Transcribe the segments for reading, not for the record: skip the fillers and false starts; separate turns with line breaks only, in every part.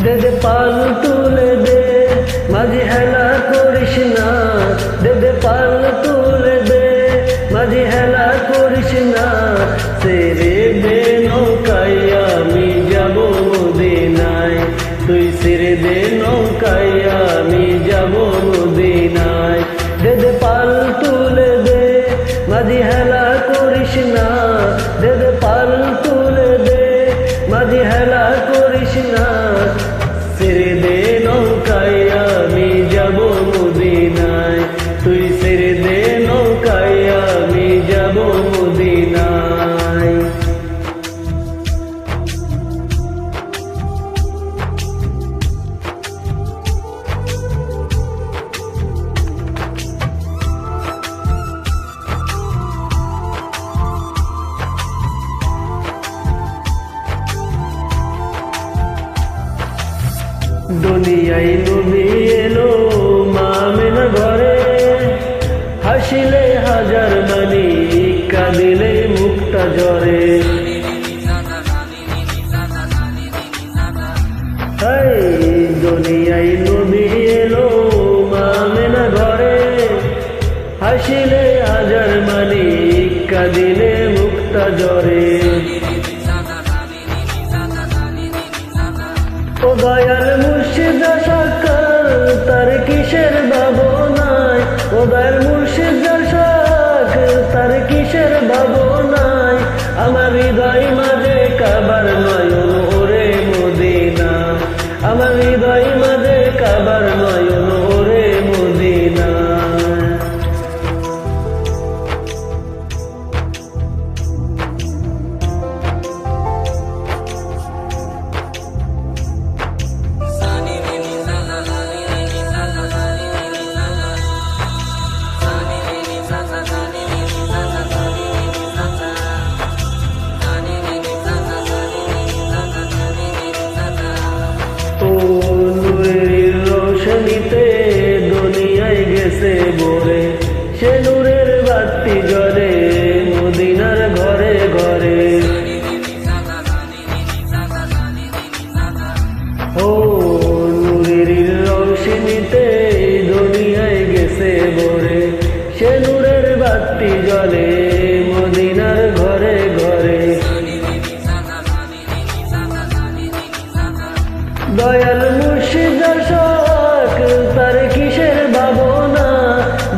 দে দে পাল তুলে দে, মাঝি হেলা করিস না। দে দে পাল তুলে দে, মাঝি হেলা করিস না। ছেড়ে দে নৌকায় আমি যাব মদিনায়, তুই ছেড়ে দে নৌকায় আমি যাব মদিনায়। দে দে পাল তুলে দে, মাঝি হেলা করিস না। দে দে পাল তুলে দে, মাঝি হেলা করিস না। ছেড়ে দে নৌকায় আমি যাব মদিনায়, তুই ছেড়ে দে নৌকায় আমি যাব মদিনায়। দুনিয়ায় নবী এলো মা আমেনা ঘরে, হাসিলে হাজার মানি কাঁদিলে মুক্তা ঝরে। দুনিয়ায় নবী এলো মা আমেনা ঘরে, হাসিলে হাজার মানি কাঁদিলে মুক্তা ঝরে। ও দয়াল মুর্শিদ সাকার তার কিসের ভাবনায়, ও দয়াল মুর্শিদ সাকার তার কিসের ভাবনায়। আমার হৃদয় মাঝে কাবার নয়ন ওরে মদিনা, আমার হৃদয় মাঝে কাবার নয়ন ওরে মদিনা। রোশনীতে দুনিয়ায় গেছে ভরে, সে নূরের বাতি জ্বলে মদিনার ঘরে ঘরে। ও নূরের রোশনীতে দুনিয়ায় গেছে ভরে, সে নূরের বাতি জ্বলে মদিনার ঘরে ঘরে। দয়াল মুর্শিদ শাক তার কিসের ভাবনা,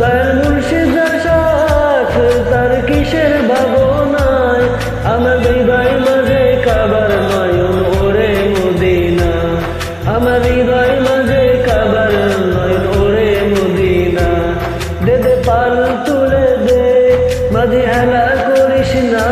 দয়াল মুর্শিদ শাক তার কিসের ভাবনায়। আমার হৃদয় মাঝে কাবার নয়ন ওরে মদিনা, আমার হৃদয় মাঝে কাবার নয়ন ওরে মদিনা। দে দে পাল তুলে দে, মাঝি হেলা করিস না।